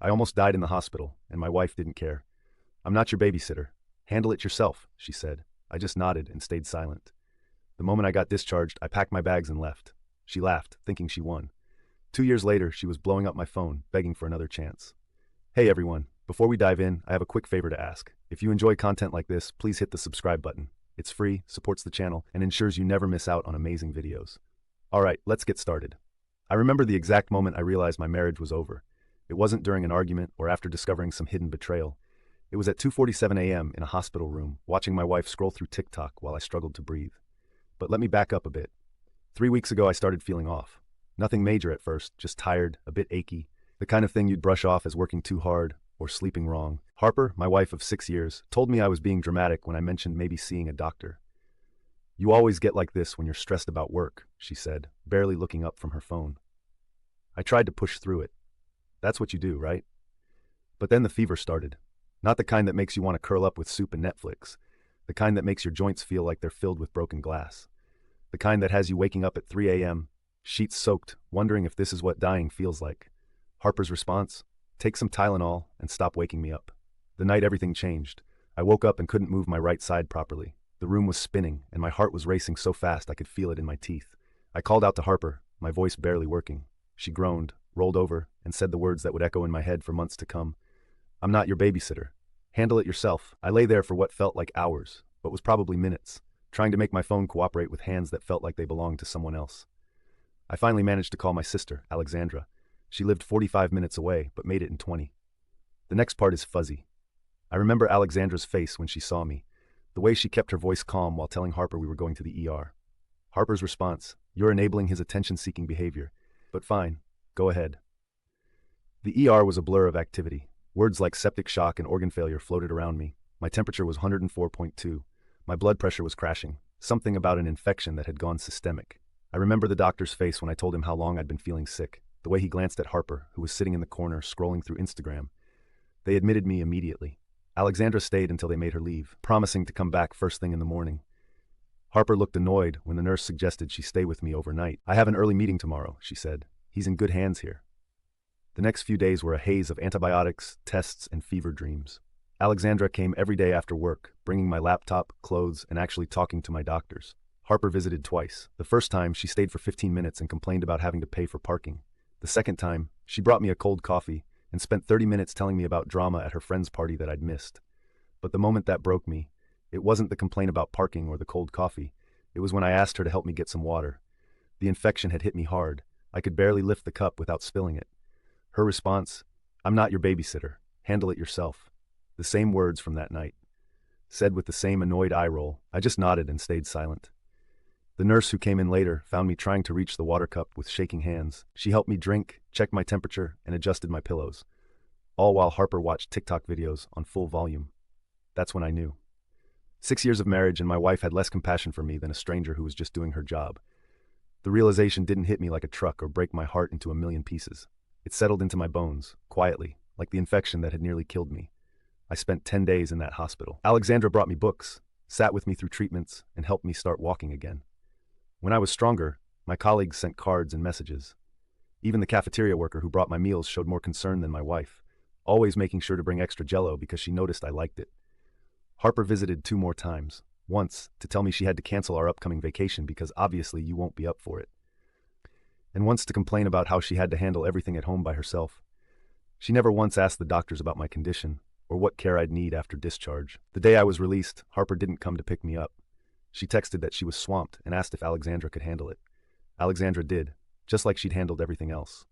I almost died in the hospital, and my wife didn't care. I'm not your babysitter. Handle it yourself, she said. I just nodded and stayed silent. The moment I got discharged, I packed my bags and left. She laughed, thinking she won. 2 years later, she was blowing up my phone, begging for another chance. Hey everyone, before we dive in, I have a quick favor to ask. If you enjoy content like this, please hit the subscribe button. It's free, supports the channel, and ensures you never miss out on amazing videos. Alright, let's get started. I remember the exact moment I realized my marriage was over. It wasn't during an argument or after discovering some hidden betrayal. It was at 2:47 a.m. in a hospital room, watching my wife scroll through TikTok while I struggled to breathe. But let me back up a bit. 3 weeks ago, I started feeling off. Nothing major at first, just tired, a bit achy, the kind of thing you'd brush off as working too hard or sleeping wrong. Harper, my wife of 6 years, told me I was being dramatic when I mentioned maybe seeing a doctor. You always get like this when you're stressed about work, she said, barely looking up from her phone. I tried to push through it. That's what you do, right? But then the fever started. Not the kind that makes you want to curl up with soup and Netflix. The kind that makes your joints feel like they're filled with broken glass. The kind that has you waking up at 3 a.m., sheets soaked, wondering if this is what dying feels like. Harper's response? Take some Tylenol and stop waking me up. The night everything changed. I woke up and couldn't move my right side properly. The room was spinning, and my heart was racing so fast I could feel it in my teeth. I called out to Harper, my voice barely working. She groaned, rolled over, and said the words that would echo in my head for months to come. I'm not your babysitter. Handle it yourself. I lay there for what felt like hours, but was probably minutes, trying to make my phone cooperate with hands that felt like they belonged to someone else. I finally managed to call my sister, Alexandra. She lived 45 minutes away, but made it in 20. The next part is fuzzy. I remember Alexandra's face when she saw me, the way she kept her voice calm while telling Harper we were going to the ER. Harper's response, you're enabling his attention-seeking behavior. But fine, go ahead. The ER was a blur of activity. Words like septic shock and organ failure floated around me. My temperature was 104.2. My blood pressure was crashing. Something about an infection that had gone systemic. I remember the doctor's face when I told him how long I'd been feeling sick, the way he glanced at Harper, who was sitting in the corner scrolling through Instagram. They admitted me immediately. Alexandra stayed until they made her leave, promising to come back first thing in the morning. Harper looked annoyed when the nurse suggested she stay with me overnight. I have an early meeting tomorrow, she said. He's in good hands here. The next few days were a haze of antibiotics, tests, and fever dreams. Alexandra came every day after work, bringing my laptop, clothes, and actually talking to my doctors. Harper visited twice. The first time, she stayed for 15 minutes and complained about having to pay for parking. The second time, she brought me a cold coffee and spent 30 minutes telling me about drama at her friend's party that I'd missed. But the moment that broke me, it wasn't the complaint about parking or the cold coffee. It was when I asked her to help me get some water. The infection had hit me hard. I could barely lift the cup without spilling it. Her response, I'm not your babysitter. Handle it yourself. The same words from that night. Said with the same annoyed eye roll. I just nodded and stayed silent. The nurse who came in later found me trying to reach the water cup with shaking hands. She helped me drink, checked my temperature, and adjusted my pillows. All while Harper watched TikTok videos on full volume. That's when I knew. 6 years of marriage and my wife had less compassion for me than a stranger who was just doing her job. The realization didn't hit me like a truck or break my heart into a million pieces. It settled into my bones, quietly, like the infection that had nearly killed me. I spent 10 days in that hospital. Alexandra brought me books, sat with me through treatments, and helped me start walking again. When I was stronger, my colleagues sent cards and messages. Even the cafeteria worker who brought my meals showed more concern than my wife, always making sure to bring extra Jell-O because she noticed I liked it. Harper visited 2 more times. Once, to tell me she had to cancel our upcoming vacation because obviously you won't be up for it. And once to complain about how she had to handle everything at home by herself. She never once asked the doctors about my condition, or what care I'd need after discharge. The day I was released, Harper didn't come to pick me up. She texted that she was swamped and asked if Alexandra could handle it. Alexandra did, just like she'd handled everything else.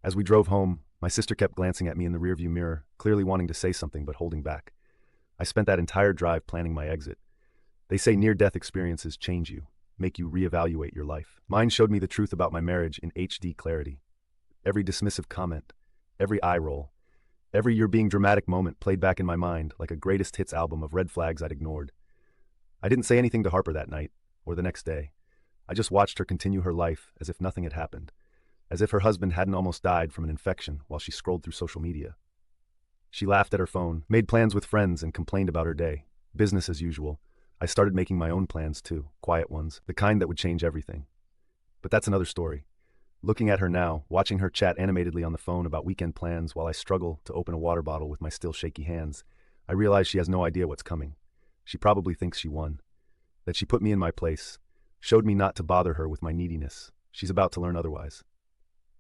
As we drove home, my sister kept glancing at me in the rearview mirror, clearly wanting to say something but holding back. I spent that entire drive planning my exit. They say near-death experiences change you, make you reevaluate your life. Mine showed me the truth about my marriage in HD clarity. Every dismissive comment, every eye roll, every "you're being dramatic" moment played back in my mind like a greatest hits album of red flags I'd ignored. I didn't say anything to Harper that night, or the next day. I just watched her continue her life as if nothing had happened, as if her husband hadn't almost died from an infection while she scrolled through social media. She laughed at her phone, made plans with friends, and complained about her day. Business as usual. I started making my own plans too, quiet ones, the kind that would change everything. But that's another story. Looking at her now, watching her chat animatedly on the phone about weekend plans while I struggle to open a water bottle with my still shaky hands, I realize she has no idea what's coming. She probably thinks she won. That she put me in my place, showed me not to bother her with my neediness. She's about to learn otherwise.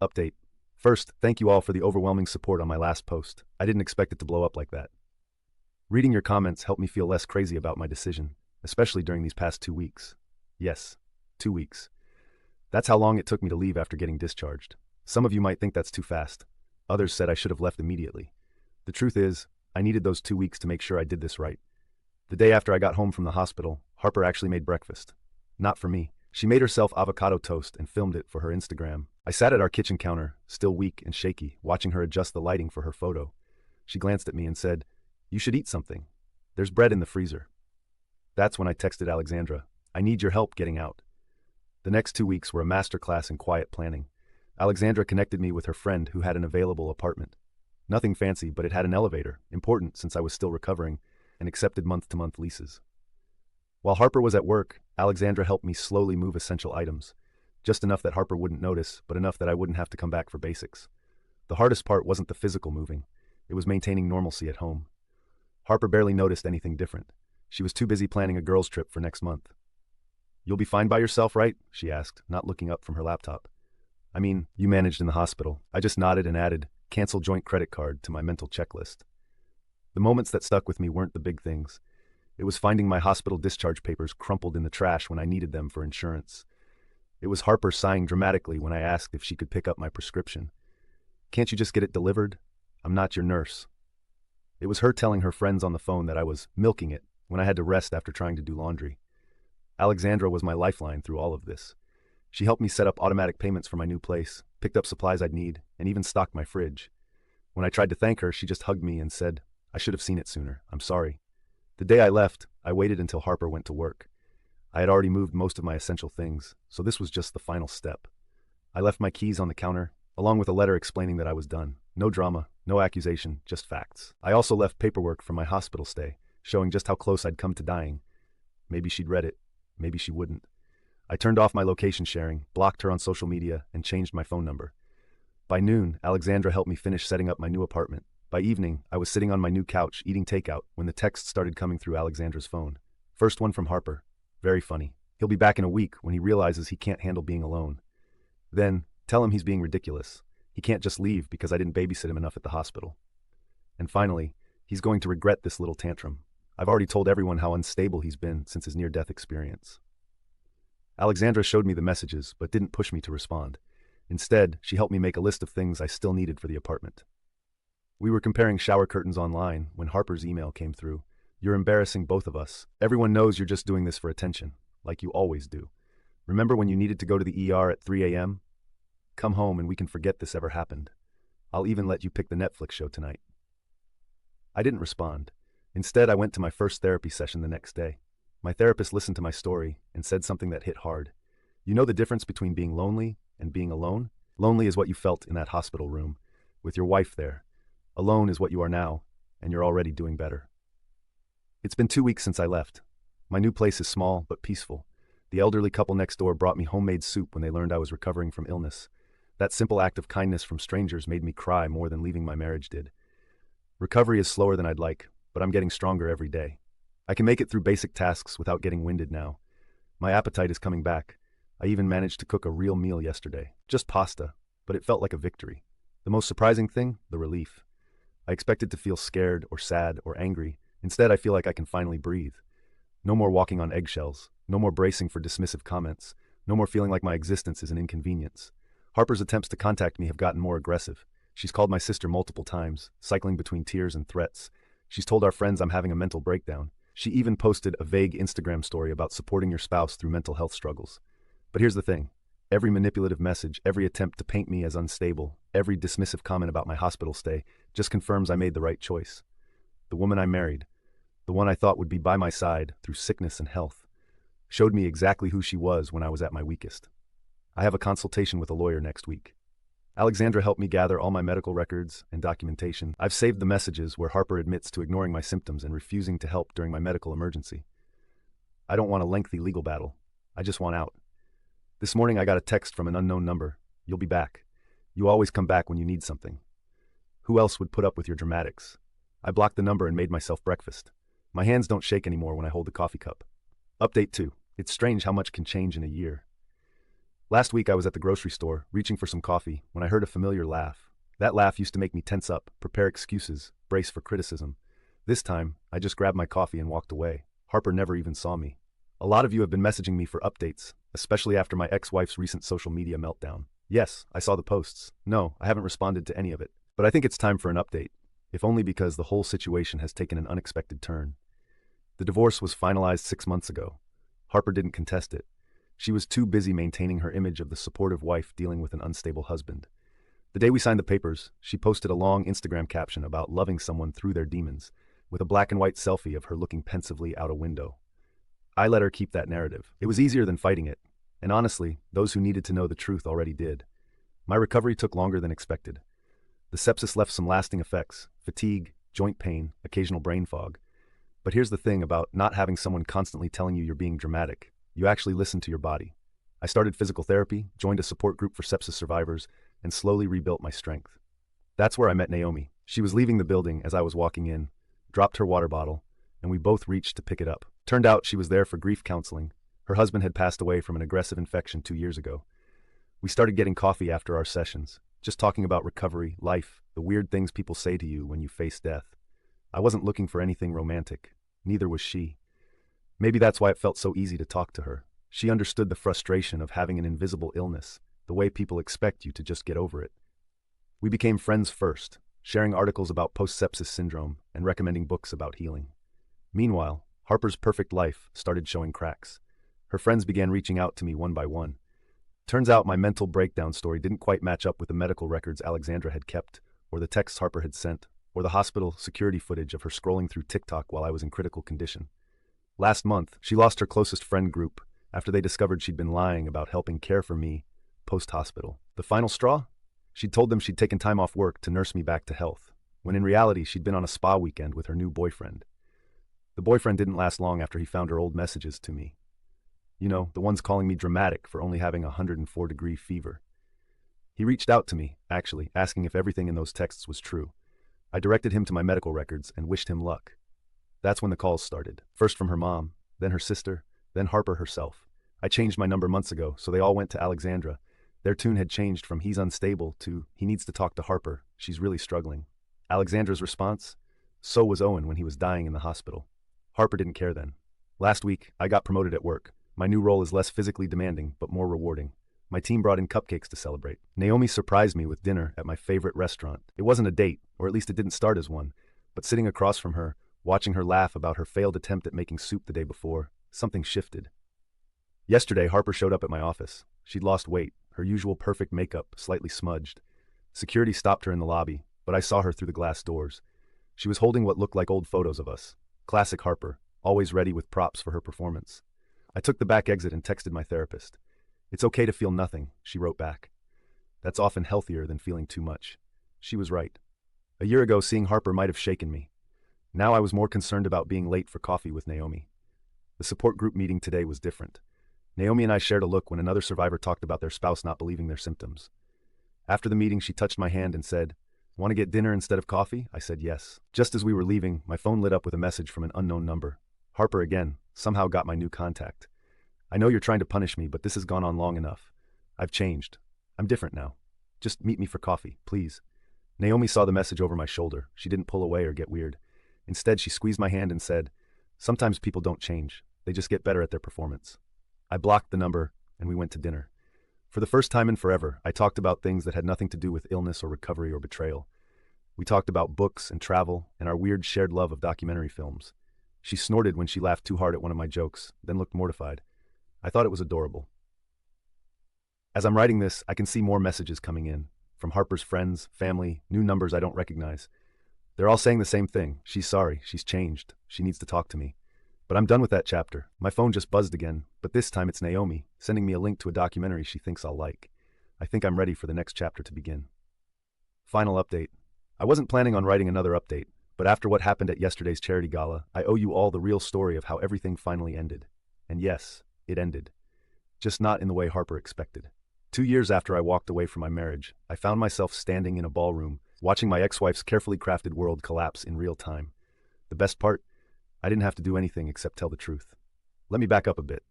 Update. First, thank you all for the overwhelming support on my last post. I didn't expect it to blow up like that. Reading your comments helped me feel less crazy about my decision, especially during these past 2 weeks. Yes, 2 weeks. That's how long it took me to leave after getting discharged. Some of you might think that's too fast. Others said I should have left immediately. The truth is, I needed those 2 weeks to make sure I did this right. The day after I got home from the hospital, Harper actually made breakfast. Not for me. She made herself avocado toast and filmed it for her Instagram. I sat at our kitchen counter, still weak and shaky, watching her adjust the lighting for her photo. She glanced at me and said, "You should eat something. There's bread in the freezer." That's when I texted Alexandra, "I need your help getting out." The next 2 weeks were a masterclass in quiet planning. Alexandra connected me with her friend who had an available apartment. Nothing fancy, but it had an elevator, important since I was still recovering, and accepted month-to-month leases. While Harper was at work, Alexandra helped me slowly move essential items. Just enough that Harper wouldn't notice, but enough that I wouldn't have to come back for basics. The hardest part wasn't the physical moving. It was maintaining normalcy at home. Harper barely noticed anything different. She was too busy planning a girls' trip for next month. "You'll be fine by yourself, right?" she asked, not looking up from her laptop. "I mean, you managed in the hospital." I just nodded and added, "Cancel joint credit card," to my mental checklist. The moments that stuck with me weren't the big things. It was finding my hospital discharge papers crumpled in the trash when I needed them for insurance. It was Harper sighing dramatically when I asked if she could pick up my prescription. "Can't you just get it delivered? I'm not your nurse." It was her telling her friends on the phone that I was milking it when I had to rest after trying to do laundry. Alexandra was my lifeline through all of this. She helped me set up automatic payments for my new place, picked up supplies I'd need, and even stocked my fridge. When I tried to thank her, she just hugged me and said, "I should have seen it sooner. I'm sorry." The day I left, I waited until Harper went to work. I had already moved most of my essential things, so this was just the final step. I left my keys on the counter, along with a letter explaining that I was done. No drama, no accusation, just facts. I also left paperwork from my hospital stay, showing just how close I'd come to dying. Maybe she'd read it. Maybe she wouldn't. I turned off my location sharing, blocked her on social media, and changed my phone number. By noon, Alexandra helped me finish setting up my new apartment. By evening, I was sitting on my new couch, eating takeout, when the texts started coming through Alexandra's phone. First one from Harper. Very funny. He'll be back in a week when he realizes he can't handle being alone. Then, tell him he's being ridiculous. He can't just leave because I didn't babysit him enough at the hospital. And finally, he's going to regret this little tantrum. I've already told everyone how unstable he's been since his near-death experience. Alexandra showed me the messages, but didn't push me to respond. Instead, she helped me make a list of things I still needed for the apartment. We were comparing shower curtains online when Harper's email came through. "You're embarrassing both of us. Everyone knows you're just doing this for attention, like you always do. Remember when you needed to go to the ER at 3 a.m.? Come home and we can forget this ever happened. I'll even let you pick the Netflix show tonight." I didn't respond. Instead, I went to my first therapy session the next day. My therapist listened to my story and said something that hit hard. "You know the difference between being lonely and being alone? Lonely is what you felt in that hospital room, with your wife there. Alone is what you are now, and you're already doing better." It's been 2 weeks since I left. My new place is small but peaceful. The elderly couple next door brought me homemade soup when they learned I was recovering from illness. That simple act of kindness from strangers made me cry more than leaving my marriage did. Recovery is slower than I'd like, but I'm getting stronger every day. I can make it through basic tasks without getting winded now. My appetite is coming back. I even managed to cook a real meal yesterday. Just pasta, but it felt like a victory. The most surprising thing? The relief. I expected to feel scared or sad or angry. Instead, I feel like I can finally breathe. No more walking on eggshells. No more bracing for dismissive comments. No more feeling like my existence is an inconvenience. Harper's attempts to contact me have gotten more aggressive. She's called my sister multiple times, cycling between tears and threats. She's told our friends I'm having a mental breakdown. She even posted a vague Instagram story about supporting your spouse through mental health struggles. But here's the thing. Every manipulative message, every attempt to paint me as unstable, every dismissive comment about my hospital stay just confirms I made the right choice. The woman I married, the one I thought would be by my side through sickness and health, showed me exactly who she was when I was at my weakest. I have a consultation with a lawyer next week. Alexandra helped me gather all my medical records and documentation. I've saved the messages where Harper admits to ignoring my symptoms and refusing to help during my medical emergency. I don't want a lengthy legal battle. I just want out. This morning I got a text from an unknown number. You'll be back. You always come back when you need something. Who else would put up with your dramatics? I blocked the number and made myself breakfast. My hands don't shake anymore when I hold the coffee cup. Update 2. It's strange how much can change in a year. Last week I was at the grocery store, reaching for some coffee, when I heard a familiar laugh. That laugh used to make me tense up, prepare excuses, brace for criticism. This time, I just grabbed my coffee and walked away. Harper never even saw me. A lot of you have been messaging me for updates, especially after my ex-wife's recent social media meltdown. Yes, I saw the posts. No, I haven't responded to any of it. But I think it's time for an update, if only because the whole situation has taken an unexpected turn. The divorce was finalized 6 months ago. Harper didn't contest it. She was too busy maintaining her image of the supportive wife dealing with an unstable husband. The day we signed the papers, she posted a long Instagram caption about loving someone through their demons, with a black and white selfie of her looking pensively out a window. I let her keep that narrative. It was easier than fighting it, and honestly, those who needed to know the truth already did. My recovery took longer than expected. The sepsis left some lasting effects: fatigue, joint pain, occasional brain fog. But here's the thing about not having someone constantly telling you you're being dramatic. You actually listen to your body. I started physical therapy, joined a support group for sepsis survivors, and slowly rebuilt my strength. That's where I met Naomi. She was leaving the building as I was walking in, dropped her water bottle, and we both reached to pick it up. Turned out she was there for grief counseling. Her husband had passed away from an aggressive infection 2 years ago. We started getting coffee after our sessions, just talking about recovery, life, the weird things people say to you when you face death. I wasn't looking for anything romantic. Neither was she. Maybe that's why it felt so easy to talk to her. She understood the frustration of having an invisible illness, the way people expect you to just get over it. We became friends first, sharing articles about post-sepsis syndrome and recommending books about healing. Meanwhile, Harper's perfect life started showing cracks. Her friends began reaching out to me one by one. Turns out my mental breakdown story didn't quite match up with the medical records Alexandra had kept, or the texts Harper had sent, or the hospital security footage of her scrolling through TikTok while I was in critical condition. Last month, she lost her closest friend group after they discovered she'd been lying about helping care for me post-hospital. The final straw? She'd told them she'd taken time off work to nurse me back to health, when in reality she'd been on a spa weekend with her new boyfriend. The boyfriend didn't last long after he found her old messages to me. You know, the ones calling me dramatic for only having a 104-degree fever. He reached out to me, actually, asking if everything in those texts was true. I directed him to my medical records and wished him luck. That's when the calls started. First from her mom, then her sister, then Harper herself. I changed my number months ago, so they all went to Alexandra. Their tune had changed from "he's unstable" to "he needs to talk to Harper, she's really struggling." Alexandra's response? So was Owen when he was dying in the hospital. Harper didn't care then. Last week, I got promoted at work. My new role is less physically demanding, but more rewarding. My team brought in cupcakes to celebrate. Naomi surprised me with dinner at my favorite restaurant. It wasn't a date, or at least it didn't start as one, but sitting across from her, watching her laugh about her failed attempt at making soup the day before, something shifted. Yesterday, Harper showed up at my office. She'd lost weight, her usual perfect makeup slightly smudged. Security stopped her in the lobby, but I saw her through the glass doors. She was holding what looked like old photos of us. Classic Harper, always ready with props for her performance. I took the back exit and texted my therapist. "It's okay to feel nothing," she wrote back. That's often healthier than feeling too much. She was right. A year ago, seeing Harper might have shaken me. Now I was more concerned about being late for coffee with Naomi. The support group meeting today was different. Naomi and I shared a look when another survivor talked about their spouse not believing their symptoms. After the meeting, she touched my hand and said, "Want to get dinner instead of coffee?" I said yes. Just as we were leaving, my phone lit up with a message from an unknown number. Harper again, somehow got my new contact. "I know you're trying to punish me, but this has gone on long enough. I've changed. I'm different now. Just meet me for coffee, please." Naomi saw the message over my shoulder. She didn't pull away or get weird. Instead, she squeezed my hand and said, "Sometimes people don't change. They just get better at their performance." I blocked the number, and we went to dinner. For the first time in forever, I talked about things that had nothing to do with illness or recovery or betrayal. We talked about books and travel and our weird shared love of documentary films. She snorted when she laughed too hard at one of my jokes, then looked mortified. I thought it was adorable. As I'm writing this, I can see more messages coming in, from Harper's friends, family, new numbers I don't recognize. They're all saying the same thing. She's sorry, she's changed, she needs to talk to me. But I'm done with that chapter. My phone just buzzed again, but this time it's Naomi, sending me a link to a documentary she thinks I'll like. I think I'm ready for the next chapter to begin. Final update. I wasn't planning on writing another update, but after what happened at yesterday's charity gala, I owe you all the real story of how everything finally ended. And yes, it ended. Just not in the way Harper expected. 2 years after I walked away from my marriage, I found myself standing in a ballroom, watching my ex-wife's carefully crafted world collapse in real time. The best part? I didn't have to do anything except tell the truth. Let me back up a bit.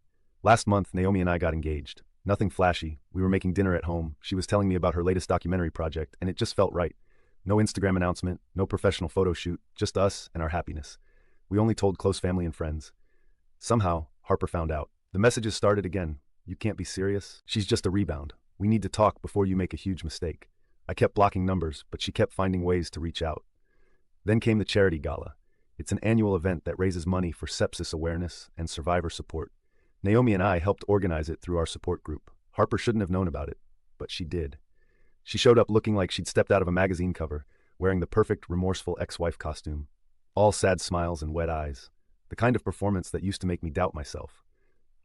Last month, Naomi and I got engaged. Nothing flashy. We were making dinner at home. She was telling me about her latest documentary project, and it just felt right. No Instagram announcement, no professional photo shoot, just us and our happiness. We only told close family and friends. Somehow, Harper found out. The messages started again. You can't be serious. She's just a rebound. We need to talk before you make a huge mistake. I kept blocking numbers, but she kept finding ways to reach out. Then came the charity gala. It's an annual event that raises money for sepsis awareness and survivor support. Naomi and I helped organize it through our support group. Harper shouldn't have known about it, but she did. She showed up looking like she'd stepped out of a magazine cover, wearing the perfect remorseful ex-wife costume. All sad smiles and wet eyes. The kind of performance that used to make me doubt myself.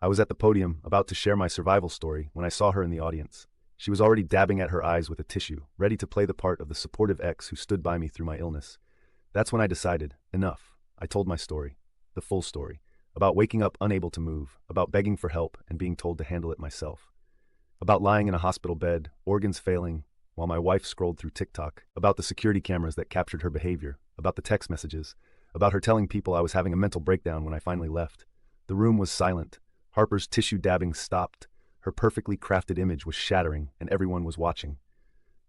I was at the podium, about to share my survival story, when I saw her in the audience. She was already dabbing at her eyes with a tissue, ready to play the part of the supportive ex who stood by me through my illness. That's when I decided, enough. I told my story, the full story, about waking up unable to move, about begging for help and being told to handle it myself, about lying in a hospital bed, organs failing, while my wife scrolled through TikTok, about the security cameras that captured her behavior, about the text messages, about her telling people I was having a mental breakdown when I finally left. The room was silent. Harper's tissue dabbing stopped. Her perfectly crafted image was shattering, and everyone was watching.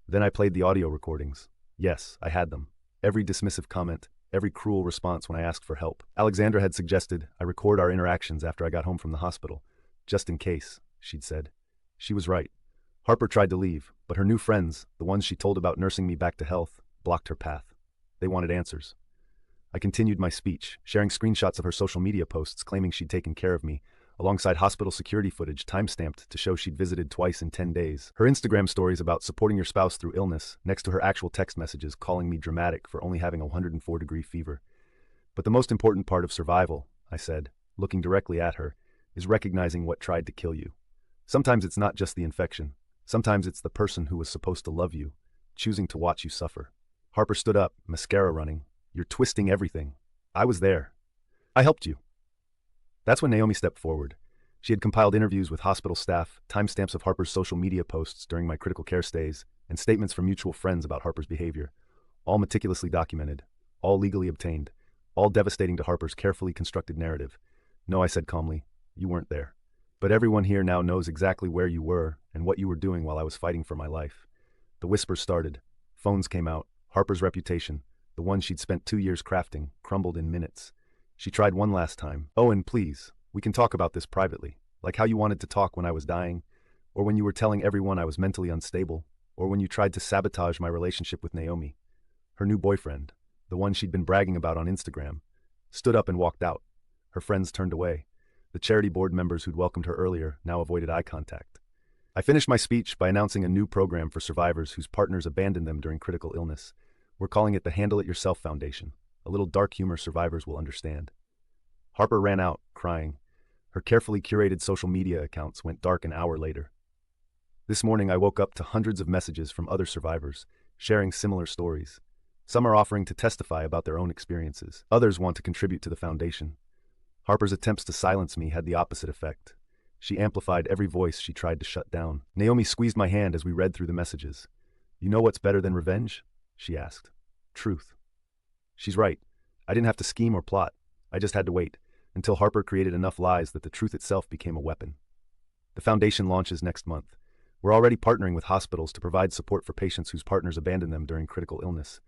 Then I played the audio recordings. Yes, I had them. Every dismissive comment, every cruel response when I asked for help. Alexandra had suggested I record our interactions after I got home from the hospital. Just in case, she'd said. She was right. Harper tried to leave, but her new friends, the ones she told about nursing me back to health, blocked her path. They wanted answers. I continued my speech, sharing screenshots of her social media posts claiming she'd taken care of me, alongside hospital security footage time-stamped to show she'd visited twice in 10 days. Her Instagram stories about supporting your spouse through illness, next to her actual text messages calling me dramatic for only having a 104-degree fever. But the most important part of survival, I said, looking directly at her, is recognizing what tried to kill you. Sometimes it's not just the infection. Sometimes it's the person who was supposed to love you, choosing to watch you suffer. Harper stood up, mascara running. You're twisting everything. I was there. I helped you. That's when Naomi stepped forward. She had compiled interviews with hospital staff, timestamps of Harper's social media posts during my critical care stays, and statements from mutual friends about Harper's behavior. All meticulously documented, all legally obtained, all devastating to Harper's carefully constructed narrative. No, I said calmly, you weren't there. But everyone here now knows exactly where you were and what you were doing while I was fighting for my life. The whispers started. Phones came out. Harper's reputation, the one she'd spent 2 years crafting, crumbled in minutes. She tried one last time. Oh, and please, we can talk about this privately, like how you wanted to talk when I was dying, or when you were telling everyone I was mentally unstable, or when you tried to sabotage my relationship with Naomi. Her new boyfriend, the one she'd been bragging about on Instagram, stood up and walked out. Her friends turned away. The charity board members who'd welcomed her earlier now avoided eye contact. I finished my speech by announcing a new program for survivors whose partners abandoned them during critical illness. We're calling it the Handle It Yourself Foundation. A little dark humor survivors will understand. Harper ran out, crying. Her carefully curated social media accounts went dark an hour later. This morning I woke up to hundreds of messages from other survivors, sharing similar stories. Some are offering to testify about their own experiences. Others want to contribute to the foundation. Harper's attempts to silence me had the opposite effect. She amplified every voice she tried to shut down. Naomi squeezed my hand as we read through the messages. You know what's better than revenge? She asked. Truth. She's right. I didn't have to scheme or plot. I just had to wait, until Harper created enough lies that the truth itself became a weapon. The foundation launches next month. We're already partnering with hospitals to provide support for patients whose partners abandoned them during critical illness.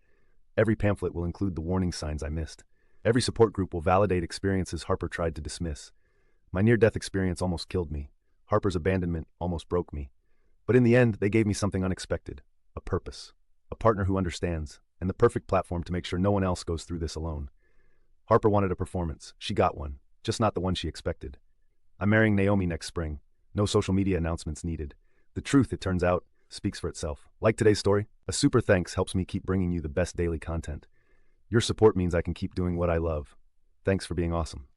Every pamphlet will include the warning signs I missed. Every support group will validate experiences Harper tried to dismiss. My near-death experience almost killed me. Harper's abandonment almost broke me. But in the end, they gave me something unexpected. A purpose. A partner who understands. And the perfect platform to make sure no one else goes through this alone. Harper wanted a performance. She got one. Just not the one she expected. I'm marrying Naomi next spring. No social media announcements needed. The truth, it turns out, speaks for itself. Like today's story? A super thanks helps me keep bringing you the best daily content. Your support means I can keep doing what I love. Thanks for being awesome.